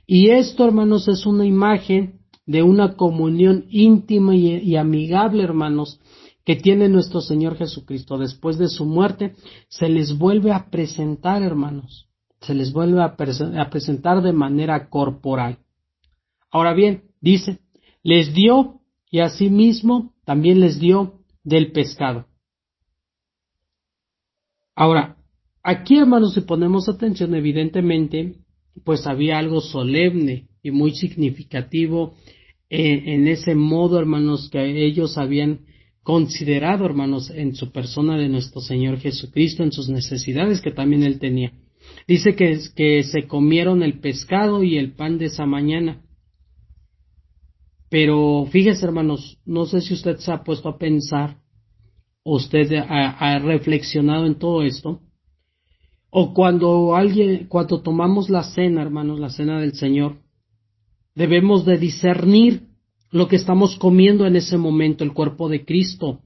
Y esto, hermanos, es una imagen de una comunión íntima y amigable, hermanos, que tiene nuestro Señor Jesucristo. Después de su muerte, se les vuelve a presentar, hermanos. Se les vuelve a presentar de manera corporal. Ahora bien, dice, les dio y asimismo también les dio del pescado. Ahora, aquí, hermanos, si ponemos atención, evidentemente, pues había algo solemne y muy significativo en ese modo, hermanos, que ellos habían considerado, hermanos, en su persona de nuestro Señor Jesucristo, en sus necesidades que también Él tenía. Dice que se comieron el pescado y el pan de esa mañana. Pero fíjese, hermanos, no sé si usted se ha puesto a pensar, o usted ha reflexionado en todo esto. O cuando tomamos la cena, hermanos, la cena del Señor, debemos de discernir lo que estamos comiendo en ese momento, el cuerpo de Cristo.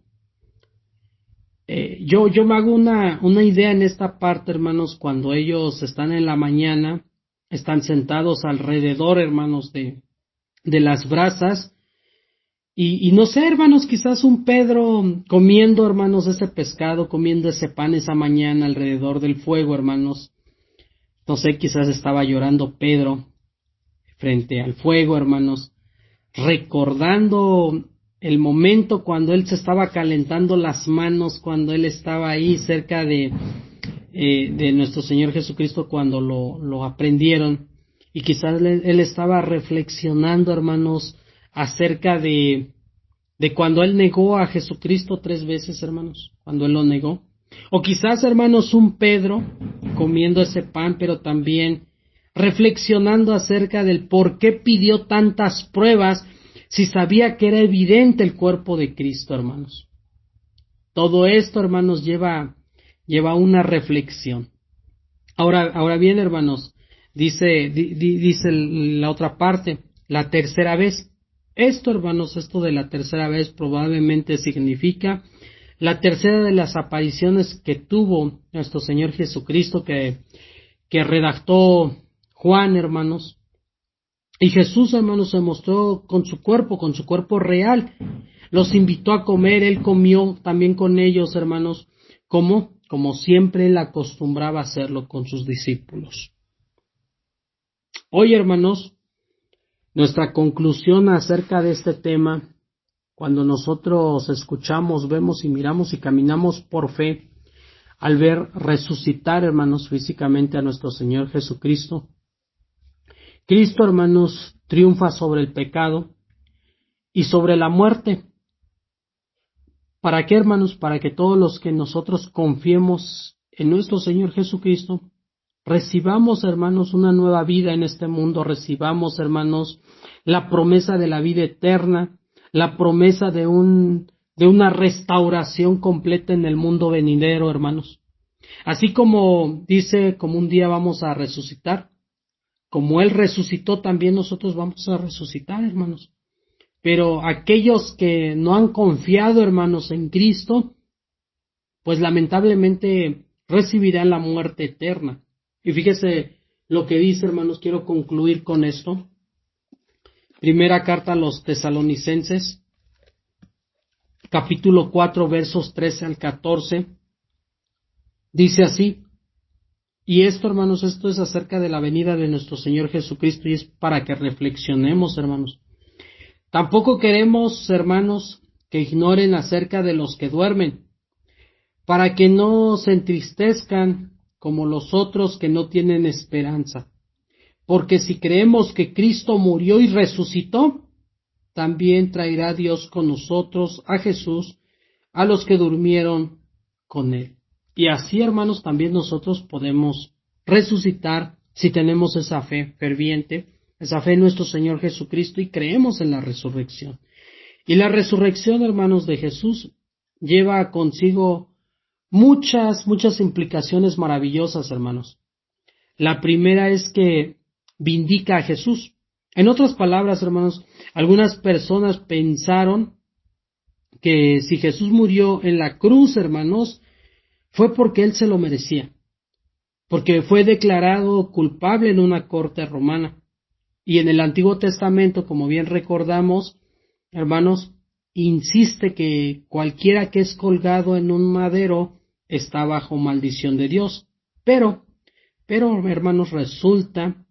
Yo me hago una idea en esta parte, hermanos, cuando ellos están en la mañana, están sentados alrededor, hermanos, de las brasas, y no sé, hermanos, quizás un Pedro comiendo, hermanos, ese pescado, comiendo ese pan esa mañana alrededor del fuego, hermanos. No sé, quizás estaba llorando Pedro frente al fuego, hermanos, recordando el momento cuando él se estaba calentando las manos, cuando él estaba ahí cerca de nuestro Señor Jesucristo, cuando lo aprendieron, y quizás él estaba reflexionando, hermanos, acerca de cuando él negó a Jesucristo 3 veces, hermanos, cuando él lo negó. O quizás, hermanos, un Pedro comiendo ese pan, pero también reflexionando acerca del por qué pidió tantas pruebas si sabía que era evidente el cuerpo de Cristo, hermanos. Todo esto, hermanos, lleva una reflexión. Ahora bien, hermanos, dice la otra parte, la tercera vez. Esto, hermanos, esto de la tercera vez probablemente significa la tercera de las apariciones que tuvo nuestro Señor Jesucristo, que redactó Juan, hermanos. Y Jesús, hermanos, se mostró con su cuerpo real. Los invitó a comer, él comió también con ellos, hermanos, como siempre él acostumbraba a hacerlo con sus discípulos. Hoy, hermanos, nuestra conclusión acerca de este tema, cuando nosotros escuchamos, vemos y miramos y caminamos por fe, al ver resucitar, hermanos, físicamente a nuestro Señor Jesucristo, Cristo, hermanos, triunfa sobre el pecado y sobre la muerte. ¿Para qué, hermanos? Para que todos los que nosotros confiemos en nuestro Señor Jesucristo, recibamos, hermanos, una nueva vida en este mundo, recibamos, hermanos, la promesa de la vida eterna, la promesa de una restauración completa en el mundo venidero, hermanos. Así como dice, como un día vamos a resucitar, como Él resucitó, también nosotros vamos a resucitar, hermanos. Pero aquellos que no han confiado, hermanos, en Cristo, pues lamentablemente recibirán la muerte eterna. Y fíjese lo que dice, hermanos, quiero concluir con esto. Primera carta a los Tesalonicenses, capítulo 4, versos 13 al 14, dice así. Y esto, hermanos, esto es acerca de la venida de nuestro Señor Jesucristo y es para que reflexionemos, hermanos. Tampoco queremos, hermanos, que ignoren acerca de los que duermen, para que no se entristezcan como los otros que no tienen esperanza. Porque si creemos que Cristo murió y resucitó, también traerá Dios con nosotros a Jesús, a los que durmieron con Él. Y así, hermanos, también nosotros podemos resucitar si tenemos esa fe ferviente, esa fe en nuestro Señor Jesucristo y creemos en la resurrección. Y la resurrección, hermanos, de Jesús lleva consigo muchas implicaciones maravillosas, hermanos. La primera es que vindica a Jesús. En otras palabras, hermanos, algunas personas pensaron que si Jesús murió en la cruz, hermanos, fue porque Él se lo merecía, porque fue declarado culpable en una corte romana. Y en el Antiguo Testamento, como bien recordamos, hermanos, insiste que cualquiera que es colgado en un madero está bajo maldición de Dios. Pero, hermanos, resulta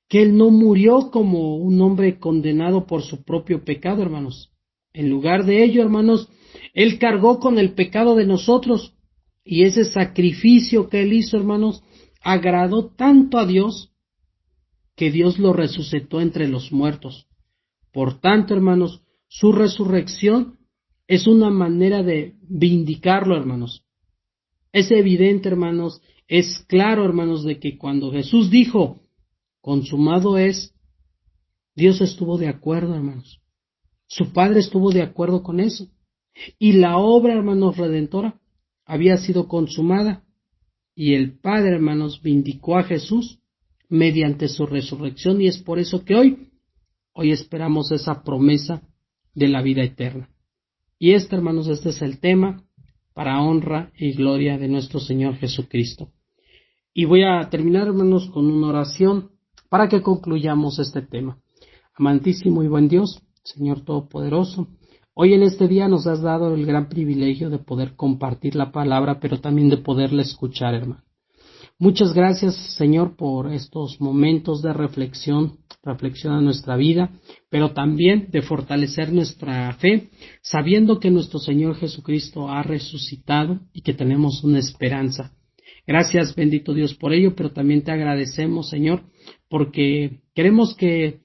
que Él no murió como un hombre condenado por su propio pecado, hermanos. En lugar de ello, hermanos, Él cargó con el pecado de nosotros. Y ese sacrificio que Él hizo, hermanos, agradó tanto a Dios que Dios lo resucitó entre los muertos. Por tanto, hermanos, su resurrección es una manera de vindicarlo, hermanos. Es evidente, hermanos, es claro, hermanos, de que cuando Jesús dijo, consumado es, Dios estuvo de acuerdo, hermanos. Su Padre estuvo de acuerdo con eso. Y la obra, hermanos, redentora, había sido consumada. y el Padre, hermanos, vindicó a Jesús mediante su resurrección, y es por eso que hoy esperamos esa promesa de la vida eterna. Y hermanos, este es el tema para honra y gloria de nuestro Señor Jesucristo. Y voy a terminar, hermanos, con una oración para que concluyamos este tema. Amantísimo y buen Dios, Señor Todopoderoso, hoy en este día nos has dado el gran privilegio de poder compartir la palabra, pero también de poderla escuchar, hermano. Muchas gracias, Señor, por estos momentos de reflexión a nuestra vida, pero también de fortalecer nuestra fe, sabiendo que nuestro Señor Jesucristo ha resucitado y que tenemos una esperanza. Gracias, bendito Dios, por ello, pero también te agradecemos, Señor, porque queremos que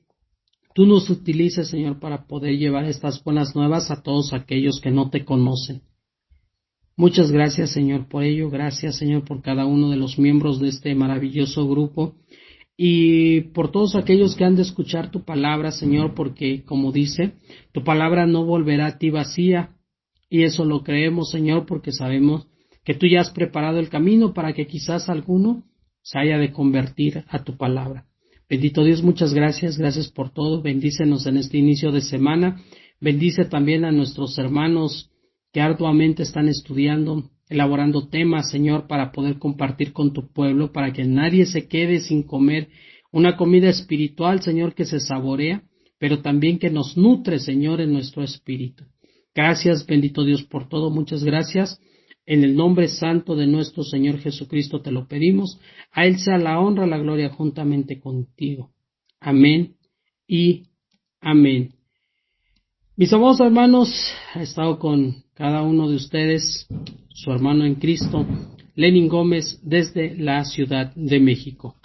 tú nos utilices, Señor, para poder llevar estas buenas nuevas a todos aquellos que no te conocen. Muchas gracias, Señor, por ello. Gracias, Señor, por cada uno de los miembros de este maravilloso grupo y por todos aquellos que han de escuchar tu palabra, Señor, porque, como dice, tu palabra no volverá a ti vacía, y eso lo creemos, Señor, porque sabemos que tú ya has preparado el camino para que quizás alguno se haya de convertir a tu palabra. Bendito Dios, muchas gracias por todo. Bendícenos en este inicio de semana. Bendice también a nuestros hermanos que arduamente están estudiando, elaborando temas, Señor, para poder compartir con tu pueblo, para que nadie se quede sin comer una comida espiritual, Señor, que se saborea, pero también que nos nutre, Señor, en nuestro espíritu. Gracias, bendito Dios, por todo. Muchas gracias. En el nombre santo de nuestro Señor Jesucristo te lo pedimos. A Él sea la honra, la gloria juntamente contigo. Amén y amén. Mis amados hermanos, he estado con cada uno de ustedes, su hermano en Cristo, Lenin Gómez, desde la Ciudad de México.